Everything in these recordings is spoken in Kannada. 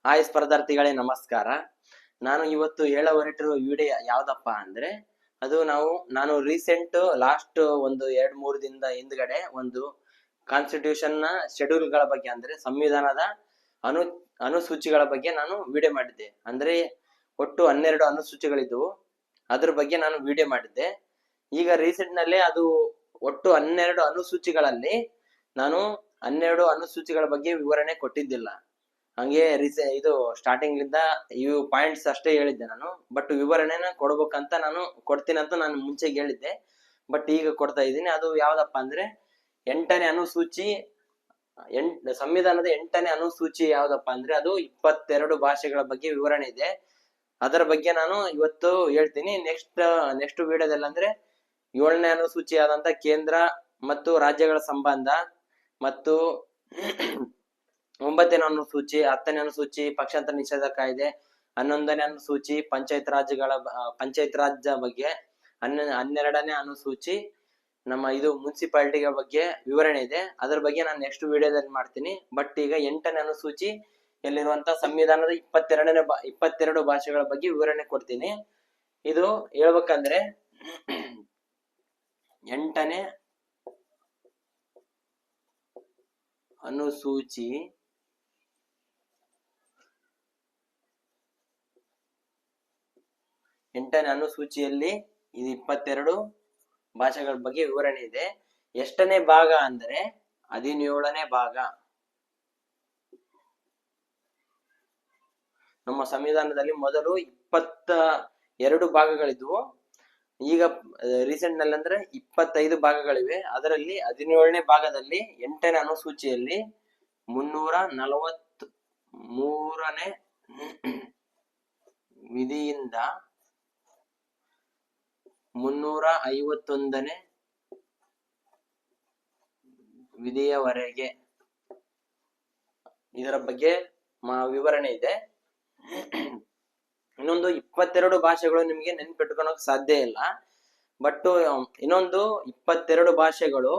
ಹಾಯ್ ಸ್ಪರ್ಧಾರ್ಥಿಗಳೇ ನಮಸ್ಕಾರ. ನಾನು ಇವತ್ತು ಹೇಳ ಹೊರಟಿರುವ ವಿಡಿಯೋ ಯಾವ್ದಪ್ಪ ಅಂದ್ರೆ ಅದು ನಾನು ರೀಸೆಂಟ್ ಲಾಸ್ಟ್ ಒಂದು 2-3 ದಿನದ ಹಿಂದ್ಗಡೆ ಒಂದು ಕಾನ್ಸ್ಟಿಟ್ಯೂಷನ್ ನ ಶೆಡ್ಯೂಲ್ ಗಳ ಬಗ್ಗೆ ಅಂದ್ರೆ ಸಂವಿಧಾನದ ಅನು ಅನುಸೂಚಿಗಳ ಬಗ್ಗೆ ನಾನು ವಿಡಿಯೋ ಮಾಡಿದ್ದೆ. ಅಂದ್ರೆ ಒಟ್ಟು 12 ಅನುಸೂಚಿಗಳಿದ್ವು. ಅದ್ರ ಬಗ್ಗೆ ನಾನು ವಿಡಿಯೋ ಮಾಡಿದ್ದೆ. ಈಗ ರೀಸೆಂಟ್ ನಲ್ಲಿ ಅದು ಒಟ್ಟು 12 ಅನುಸೂಚಿಗಳಲ್ಲಿ ನಾನು 12 ಅನುಸೂಚಿಗಳ ಬಗ್ಗೆ ವಿವರಣೆ ಕೊಟ್ಟಿದ್ದಿಲ್ಲ. ಹಂಗೆ ಇದು ಸ್ಟಾರ್ಟಿಂಗ್ ಲಿಂದ ಇವು ಪಾಯಿಂಟ್ಸ್ ಅಷ್ಟೇ ಹೇಳಿದ್ದೆ ನಾನು. ಬಟ್ ವಿವರಣೆನ ಕೊಡ್ಬೇಕಂತ ನಾನು ಕೊಡ್ತೀನಂತ ನಾನು ಮುಂಚೆ ಹೇಳಿದ್ದೆ. ಬಟ್ ಈಗ ಕೊಡ್ತಾ ಇದ್ದೀನಿ. ಅದು ಯಾವ್ದಪ್ಪ ಅಂದ್ರೆ 8ನೇ ಅನುಸೂಚಿ. ಸಂವಿಧಾನದ 8ನೇ ಅನುಸೂಚಿ ಯಾವ್ದಪ್ಪ ಅಂದ್ರೆ ಅದು 22 ಭಾಷೆಗಳ ಬಗ್ಗೆ ವಿವರಣೆ ಇದೆ. ಅದರ ಬಗ್ಗೆ ನಾನು ಇವತ್ತು ಹೇಳ್ತೀನಿ. ನೆಕ್ಸ್ಟ್ ವಿಡಿಯೋದಲ್ಲಿ ಅಂದ್ರೆ 7ನೇ ಅನುಸೂಚಿ ಆದಂತ ಕೇಂದ್ರ ಮತ್ತು ರಾಜ್ಯಗಳ ಸಂಬಂಧ, ಮತ್ತು 9ನೇ ಅನುಸೂಚಿ, 10ನೇ ಅನುಸೂಚಿ ಪಕ್ಷಾಂತರ ನಿಷೇಧ ಕಾಯ್ದೆ, 11ನೇ ಅನುಸೂಚಿ ಪಂಚಾಯತ್ ರಾಜ್ ಬಗ್ಗೆ, 12ನೇ ಅನುಸೂಚಿ ನಮ್ಮ ಇದು ಮುನ್ಸಿಪಾಲಿಟಿಗಳ ಬಗ್ಗೆ ವಿವರಣೆ ಇದೆ. ಅದ್ರ ಬಗ್ಗೆ ನಾನು ನೆಕ್ಸ್ಟ್ ವಿಡಿಯೋದಲ್ಲಿ ಮಾಡ್ತೀನಿ. ಬಟ್ ಈಗ 8ನೇ ಅನುಸೂಚಿ ಎಲ್ಲಿರುವಂತ ಸಂವಿಧಾನದ 22 ಭಾಷೆಗಳ ಬಗ್ಗೆ ವಿವರಣೆ ಕೊಡ್ತೀನಿ. ಇದು ಹೇಳ್ಬೇಕಂದ್ರೆ 8ನೇ ಅನುಸೂಚಿ ಅನುಸೂಚಿಯಲ್ಲಿ ಇದು 22 ಭಾಷೆಗಳ ಬಗ್ಗೆ ವಿವರಣೆ ಇದೆ. ಎಷ್ಟನೇ ಭಾಗ ಅಂದ್ರೆ 17ನೇ ಭಾಗ. ನಮ್ಮ ಸಂವಿಧಾನದಲ್ಲಿ ಮೊದಲು 22 ಭಾಗಗಳಿದ್ವು. ಈಗ ರೀಸೆಂಟ್ ನಲ್ಲಿ ಅಂದ್ರೆ 25 ಭಾಗಗಳಿವೆ. ಅದರಲ್ಲಿ 17ನೇ ಭಾಗದಲ್ಲಿ 8ನೇ ಅನುಸೂಚಿಯಲ್ಲಿ 343ನೇ ವಿಧಿಯಿಂದ 351ನೇ ವಿಧಿಯವರೆಗೆ ಇದರ ಬಗ್ಗೆ ವಿವರಣೆ ಇದೆ. ಇನ್ನೊಂದು 22 ಭಾಷೆಗಳು ನಿಮ್ಗೆ ನೆನ್ಪಿಟ್ಕೊಳಕ್ ಸಾಧ್ಯ ಇಲ್ಲ. ಬಟ್ ಇನ್ನೊಂದು 22 ಭಾಷೆಗಳು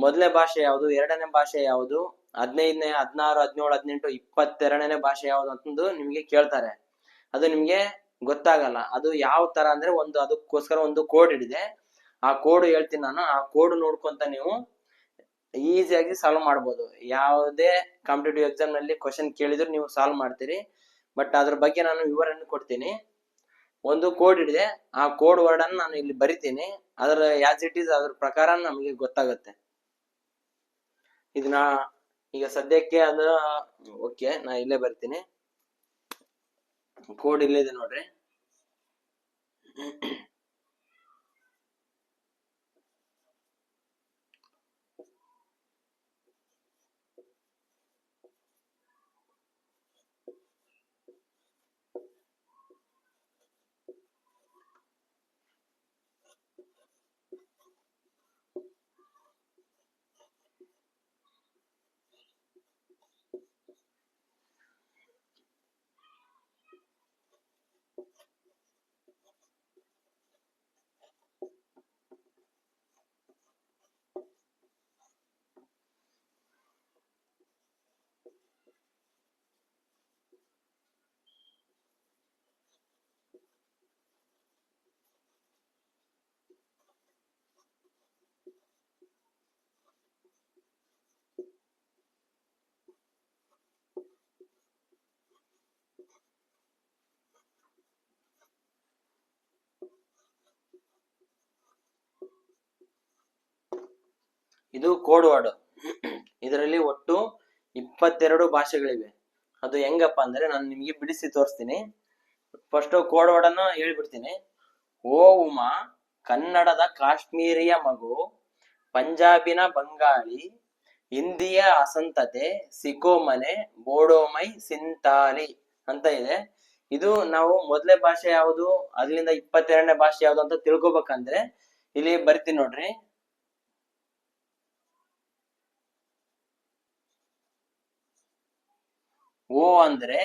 ಮೊದಲನೇ ಭಾಷೆ ಯಾವುದು, 2ನೇ ಭಾಷೆ ಯಾವುದು, 15ನೇ, 16, 17, 18, 22ನೇ ಭಾಷೆ ಯಾವುದು ಅಂತಂದು ನಿಮ್ಗೆ ಕೇಳ್ತಾರೆ. ಅದು ನಿಮ್ಗೆ ಗೊತ್ತಾಗಲ್ಲ. ಅದು ಯಾವ ತರ ಅಂದ್ರೆ ಅದಕ್ಕೋಸ್ಕರ ಒಂದು ಕೋಡ್ ಹಿಡಿದೆ. ಆ ಕೋಡ್ ಹೇಳ್ತೀನಿ ನಾನು. ಆ ಕೋಡ್ ನೋಡ್ಕೊಂತ ನೀವು ಈಸಿಯಾಗಿ ಸಾಲ್ವ್ ಮಾಡ್ಬೋದು. ಯಾವುದೇ ಕಾಂಪಿಟೇಟಿವ್ ಎಕ್ಸಾಮ್ ನಲ್ಲಿ ಕ್ವಶನ್ ಕೇಳಿದ್ರು ನೀವು ಸಾಲ್ವ್ ಮಾಡ್ತೀರಿ. ಬಟ್ ಅದ್ರ ಬಗ್ಗೆ ನಾನು ವಿವರಣೆ ಕೊಡ್ತೀನಿ. ಒಂದು ಕೋಡ್ ಹಿಡಿದೆ. ಆ ಕೋಡ್ ವರ್ಡ್ ಅನ್ನು ನಾನು ಇಲ್ಲಿ ಬರಿತೀನಿ. ಅದರ ಆಸ್ ಇಟ್ ಈಸ್ ಅದ್ರ ಪ್ರಕಾರ ನಮಗೆ ಗೊತ್ತಾಗುತ್ತೆ. ಇದನ್ನ ಈಗ ಸದ್ಯಕ್ಕೆ ಓಕೆ, ನಾ ಇಲ್ಲೇ ಬರ್ತೀನಿ. ಕೋಡ್ ಇಲ್ಲಿದೆ ನೋಡ್ರಿ. ಇದು ಕೋಡ್ ವರ್ಡ್. ಇದರಲ್ಲಿ ಒಟ್ಟು 22 ಭಾಷೆಗಳಿವೆ. ಅದು ಹೆಂಗಪ್ಪ ಅಂದ್ರೆ ನಾನು ನಿಮಗೆ ಬಿಡಿಸಿ ತೋರಿಸ್ತೀನಿ. ಫಸ್ಟ್ ಕೋಡ್ ವರ್ಡ್ ಅನ್ನು ಹೇಳ್ಬಿಡ್ತೀನಿ. ಓ ಉಮಾ, ಕನ್ನಡದ ಕಾಶ್ಮೀರಿಯ ಮಗು, ಪಂಜಾಬಿನ ಬಂಗಾಳಿ, ಹಿಂದಿಯ ಅಸಂತತೆ, ಸಿಕೋಮನೆ, ಬೋಡೋಮೈ, ಸಿಂತಾಲಿ ಅಂತ ಇದೆ. ಇದು ನಾವು ಮೊದಲನೇ ಭಾಷೆ ಯಾವುದು, ಅದ್ರಿಂದ 22ನೇ ಭಾಷೆ ಯಾವುದು ಅಂತ ತಿಳ್ಕೊಬೇಕಂದ್ರೆ ಇಲ್ಲಿ ಬರ್ತೀನಿ ನೋಡ್ರಿ. ಓ ಅಂದ್ರೆ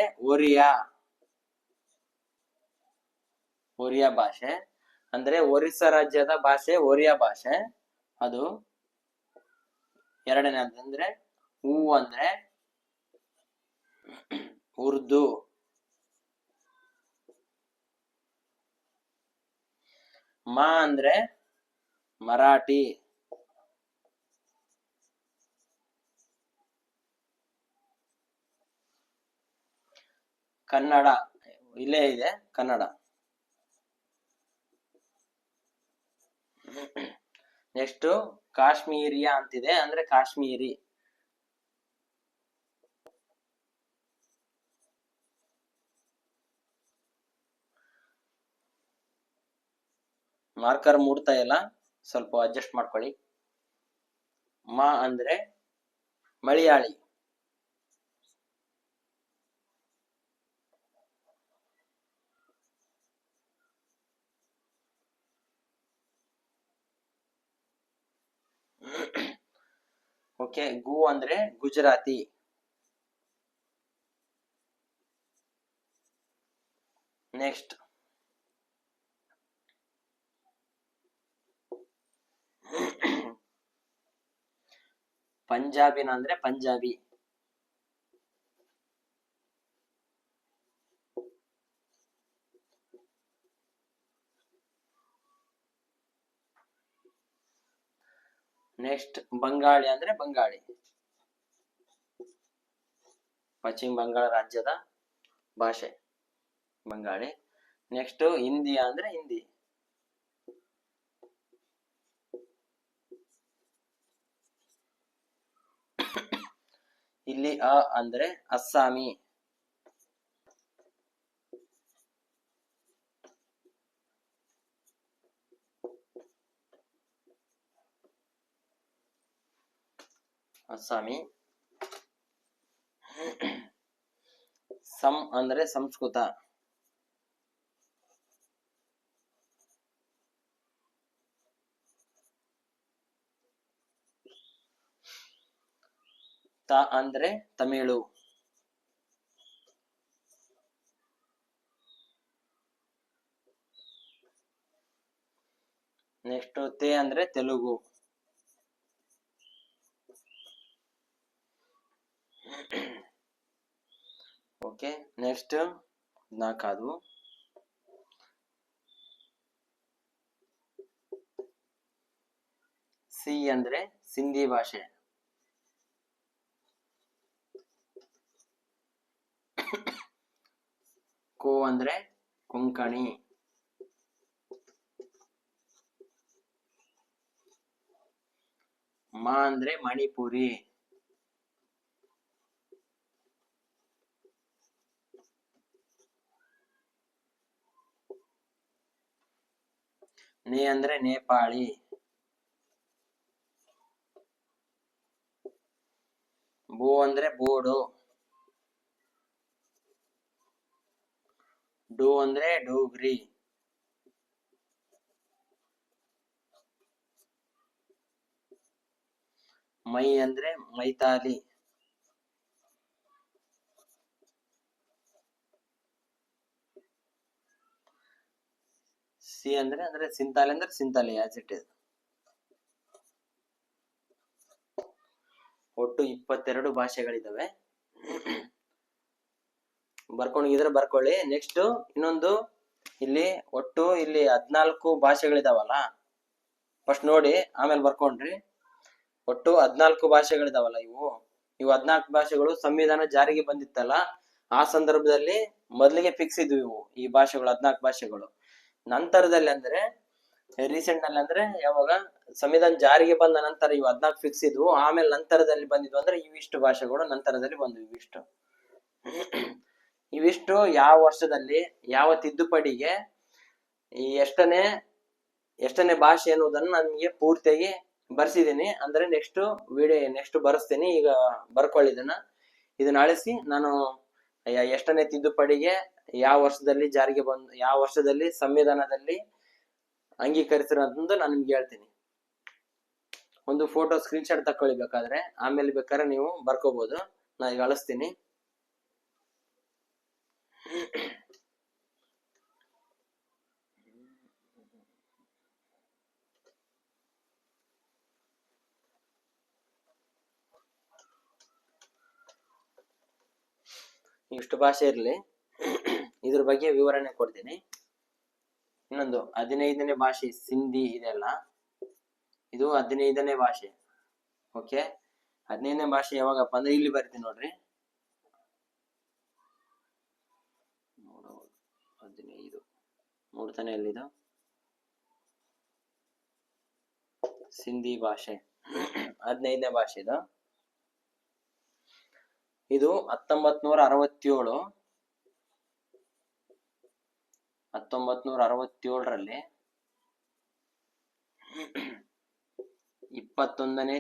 ಒರಿಯಾ ಭಾಷೆ ಅಂದ್ರೆ ಒರಿಸ್ಸಾ ರಾಜ್ಯದ ಭಾಷೆ ಒರಿಯಾ ಭಾಷೆ. ಅದು ಎರಡನೇ. ಅಂದ್ರೆ ಹೂ ಅಂದ್ರೆ ಉರ್ದು. ಮ ಅಂದ್ರೆ ಮರಾಠಿ. ಕನ್ನಡ ಇಲ್ಲೇ ಇದೆ ಕನ್ನಡ. ನೆಕ್ಸ್ಟ್ ಕಾಶ್ಮೀರಿಯ ಅಂತಿದೆ, ಅಂದ್ರೆ ಕಾಶ್ಮೀರಿ. ಮಾರ್ಕರ್ ಮೂಡ್ತಾ ಇಲ್ಲ, ಸ್ವಲ್ಪ ಅಡ್ಜಸ್ಟ್ ಮಾಡ್ಕೊಳ್ಳಿ. ಮ ಅಂದ್ರೆ ಮಲಯಾಳಿ. ಓಕೆ. ಗು ಅಂದ್ರೆ ಗುಜರಾತಿ. ನೆಕ್ಸ್ಟ್ ಪಂಜಾಬಿನ ಅಂದ್ರೆ ಪಂಜಾಬಿ. ನೆಕ್ಸ್ಟ್ ಬಂಗಾಳಿ ಅಂದ್ರೆ ಬಂಗಾಳಿ, ಪಶ್ಚಿಮ ಬಂಗಾಳ ರಾಜ್ಯದ ಭಾಷೆ ಬಂಗಾಳಿ. ನೆಕ್ಸ್ಟ್ ಹಿಂದಿ ಅಂದ್ರೆ ಹಿಂದಿ. ಇಲ್ಲಿ ಅ ಅಂದ್ರೆ ಅಸ್ಸಾಮಿ. ಅಸ್ಸಾಮಿ. ಸಂ ಅಂದ್ರೆ ಸಂಸ್ಕೃತ. ತ ಅಂದ್ರೆ ತಮಿಳು. ನೆಕ್ಸ್ಟ್ ತೆ ಅಂದ್ರೆ ತೆಲುಗು. ಓಕೆ. ನೆಕ್ಸ್ಟ್ 14. ಸಿ ಅಂದ್ರೆ ಸಿಂಧಿ ಭಾಷೆ. ಕೋ ಅಂದ್ರೆ ಕೊಂಕಣಿ. ಮ ಅಂದ್ರೆ ಮಣಿಪುರಿ. ನೇ ಅಂದ್ರೆ ನೇಪಾಳಿ. ಬೋ ಅಂದ್ರೆ ಬೋಡೋ. ಡೋ ಅಂದ್ರೆ ಡೋಗ್ರಿ. ಮೈ ಅಂದ್ರೆ ಮೈತಾಲಿ. ಸಿ ಅಂದ್ರೆ ಸಿಂತಾಲಿ ಅಂದ್ರೆ ಸಿಂತಾಲಿ ಆಸ್ ಇಟ್ ಇಸ್. ಒಟ್ಟು 22 ಭಾಷೆಗಳಿದಾವೆ. ಬರ್ಕೊಂಡಿದ್ರೆ ಬರ್ಕೊಳ್ಳಿ. ನೆಕ್ಸ್ಟ್ ಇನ್ನೊಂದು, ಇಲ್ಲಿ ಒಟ್ಟು ಇಲ್ಲಿ 14 ಭಾಷೆಗಳಿದಾವಲ್ಲ, ಫಸ್ಟ್ ನೋಡಿ ಆಮೇಲೆ ಬರ್ಕೊಂಡ್ರಿ. ಒಟ್ಟು 14 ಭಾಷೆಗಳಿದಾವಲ್ಲ, ಇವು 14 ಭಾಷೆಗಳು ಸಂವಿಧಾನ ಜಾರಿಗೆ ಬಂದಿತ್ತಲ್ಲ ಆ ಸಂದರ್ಭದಲ್ಲಿ ಮೊದಲಿಗೆ ಫಿಕ್ಸ್ ಇದ್ವು ಇವು, ಈ ಭಾಷೆಗಳು 14 ಭಾಷೆಗಳು. ನಂತರದಲ್ಲಿ ಅಂದ್ರೆ ರೀಸೆಂಟ್ ನಲ್ಲಿ ಅಂದ್ರೆ ಯಾವಾಗ ಸಂವಿಧಾನ ಜಾರಿಗೆ ಬಂದ ನಂತರ ಇವು 14 ಫಿಕ್ಸ್ ಇದ್ವು. ಆಮೇಲೆ ನಂತರದಲ್ಲಿ ಬಂದಿದ್ವು ಅಂದ್ರೆ ಇವಿಷ್ಟು ಭಾಷೆಗಳು ನಂತರದಲ್ಲಿ ಬಂದ್ವು. ಇವಿಷ್ಟು ಯಾವ ವರ್ಷದಲ್ಲಿ ಯಾವ ತಿದ್ದುಪಡಿಗೆ ಈ ಎಷ್ಟನೇ ಭಾಷೆ ಅನ್ನೋದನ್ನ ನಾನು ನಿಮಗೆ ಪೂರ್ತಿಯಾಗಿ ಬರ್ಸಿದ್ದೀನಿ. ಅಂದ್ರೆ ನೆಕ್ಸ್ಟ್ ಬರ್ಸ್ತೀನಿ. ಈಗ ಬರ್ಕೊಳ್ಳಿ ಇದನ್ನ ಅಳಿಸಿ ನಾನು ಎಷ್ಟನೇ ತಿದ್ದುಪಡಿಗೆ ಯಾವ ವರ್ಷದಲ್ಲಿ ಜಾರಿಗೆ ಬಂದು ಯಾವ ವರ್ಷದಲ್ಲಿ ಸಂವಿಧಾನದಲ್ಲಿ ಅಂಗೀಕರಿಸಿರೋದು ನಾನು ನಿಮ್ಗೆ ಹೇಳ್ತೀನಿ. ಒಂದು ಫೋಟೋ ಸ್ಕ್ರೀನ್ಶಾಟ್ ತಕೊಳ್ಳಿ ಬೇಕಾದ್ರೆ, ಆಮೇಲೆ ಬೇಕಾದ್ರೆ ನೀವು ಬರ್ಕೋಬಹುದು. ನಾನು ಈಗ ಅಳಿಸ್ತೀನಿ. ಇಷ್ಟು ಭಾಷೆ ಇರಲಿ. ಇದ್ರ ಬಗ್ಗೆ ವಿವರಣೆ ಕೊಡ್ತೀನಿ. ಇನ್ನೊಂದು 15ನೇ ಭಾಷೆ ಸಿಂಧಿ ಇದೆಲ್ಲ, ಇದು 15ನೇ ಭಾಷೆ. ಓಕೆ, 15ನೇ ಭಾಷೆ ಯಾವಾಗಪ್ಪ ಅಂದ್ರೆ ಇಲ್ಲಿ ಬರ್ತೀನಿ ನೋಡ್ರಿ. 15 ನೋಡ್ತಾನೆ ಎಲ್ಲಿದು ಸಿಂಧಿ ಭಾಷೆ 15ನೇ ಭಾಷೆ ಇದು. ಇದು 1967ರಲ್ಲಿ 21ನೇ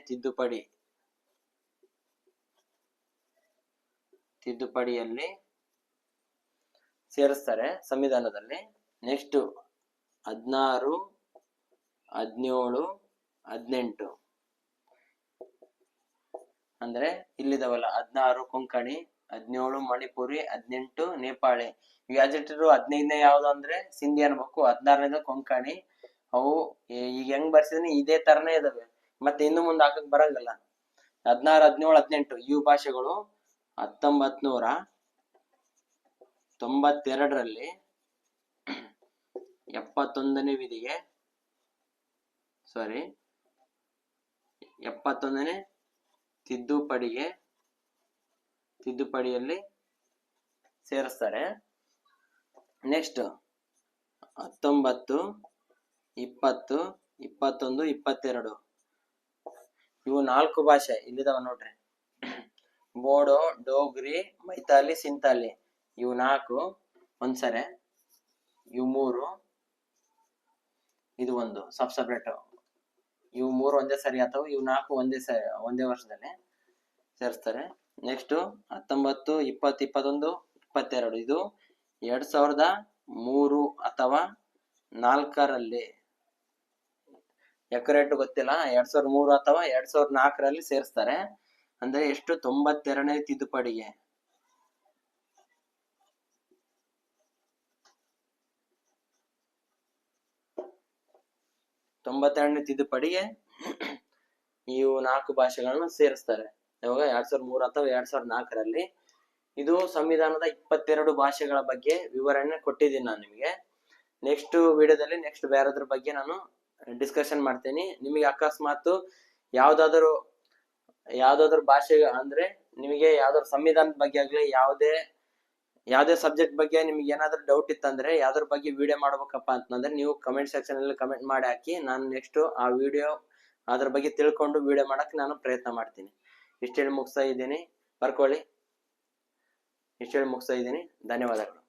ತಿದ್ದುಪಡಿಯಲ್ಲಿ ಸೇರಿಸ್ತಾರೆ ಸಂವಿಧಾನದಲ್ಲಿ. ನೆಕ್ಸ್ಟ್ 16, 17, 18 ಅಂದ್ರೆ ಇಲ್ಲಿದಾವಲ್ಲ, 16 ಕೊಂಕಣಿ, 17 ಮಣಿಪುರಿ, 18 ನೇಪಾಳಿ. ಗ್ಯಾಜೆಟರು 15ನೇ ಯಾವ್ದು ಅಂದ್ರೆ ಸಿಂಧಿ ಅನ್ಬೇಕು, 16ನೇದು ಕೊಂಕಣಿ. ಅವು ಈಗ ಹೆಂಗ್ ಬರ್ಸಿದೀನಿ ಇದೇ ತರನೇ ಇದಾವೆ, ಮತ್ತೆ ಇನ್ನು ಮುಂದೆ ಹಾಕಕ್ ಬರಂಗಲ್ಲ. 16, 17, 18 ಇವು ಭಾಷೆಗಳು 1992ರಲ್ಲಿ 71ನೇ ವಿಧಿಗೆ 71ನೇ ತಿದ್ದುಪಡಿಯಲ್ಲಿ ಸೇರಿಸ್ತಾರೆ. ನೆಕ್ಸ್ಟ್ 19, 20, 21, 22 ಇವು 4 ಭಾಷೆ ಇಲ್ಲಿದಾವ ನೋಡ್ರಿ. ಬೋಡೋ, ಡೋಗ್ರಿ, ಮೈತಾಲಿ, ಸಿಂತಾಲಿ ಇವು 4 ಒಂದ್ಸರೆ, ಇವು 3, ಇದು ಒಂದು ಸಪ್ರೇಟ್. ಇವು 3 ಒಂದೇ ಸರಿ ಅಥವಾ ಇವು 4 ಒಂದೇ ವರ್ಷದಲ್ಲಿ ಸೇರಿಸ್ತಾರೆ. ನೆಕ್ಸ್ಟ್ 19, 20, 21, 22 ಇದು 2003 ಅಥವಾ 4ರಲ್ಲಿ, ಎಕರೆಟ್ ಗೊತ್ತಿಲ್ಲ, 2003 ಅಥವಾ 2004ರಲ್ಲಿ ಸೇರಿಸ್ತಾರೆ. ಅಂದ್ರೆ ಎಷ್ಟು? 92ನೇ ತಿದ್ದುಪಡಿಗೆ. 92ನೇ ತಿದ್ದುಪಡಿಗೆ ಇವು 4 ಭಾಷೆಗಳನ್ನ ಸೇರಿಸ್ತಾರೆ. ಇವಾಗ 2003 ಅಥವಾ 2004ರಲ್ಲಿ. ಇದು ಸಂವಿಧಾನದ 22 ಭಾಷೆಗಳ ಬಗ್ಗೆ ವಿವರಣೆ ಕೊಟ್ಟಿದ್ದೀನಿ ನಾನು ನಿಮಗೆ. ನೆಕ್ಸ್ಟ್ ವಿಡಿಯೋದಲ್ಲಿ ನೆಕ್ಸ್ಟ್ ಬೇರೆದ್ರ ಬಗ್ಗೆ ನಾನು ಡಿಸ್ಕಷನ್ ಮಾಡ್ತೀನಿ. ನಿಮಗೆ ಅಕಸ್ಮಾತ್ ಯಾವ್ದಾದ್ರು ಭಾಷೆ ಅಂದ್ರೆ ನಿಮಗೆ ಯಾವ್ದಾದ್ರು ಸಂವಿಧಾನದ ಬಗ್ಗೆ ಆಗ್ಲಿ, ಯಾವ್ದೇ ಸಬ್ಜೆಕ್ಟ್ ಬಗ್ಗೆ ನಿಮ್ಗೆ ಏನಾದ್ರು ಡೌಟ್ ಇತ್ತಂದ್ರೆ, ಯಾವ್ದ್ರ ಬಗ್ಗೆ ವಿಡಿಯೋ ಮಾಡ್ಬೇಕಪ್ಪ ಅಂತಂದ್ರೆ ನೀವು ಕಮೆಂಟ್ ಸೆಕ್ಷನ್ ಅಲ್ಲಿ ಕಮೆಂಟ್ ಮಾಡಿ ಹಾಕಿ. ನಾನು ನೆಕ್ಸ್ಟ್ ಆ ವಿಡಿಯೋ ಅದ್ರ ಬಗ್ಗೆ ತಿಳ್ಕೊಂಡು ವಿಡಿಯೋ ಮಾಡಕ್ ನಾನು ಪ್ರಯತ್ನ ಮಾಡ್ತೀನಿ. ಇಷ್ಟೇಳಿ ಮುಗಿಸ್ತಾ ಇದ್ದೀನಿ, ಬರ್ಕೊಳ್ಳಿ. ಇಷ್ಟೇಳಿ ಮುಗಿಸ್ತಾ ಇದ್ದೀನಿ. ಧನ್ಯವಾದಗಳು.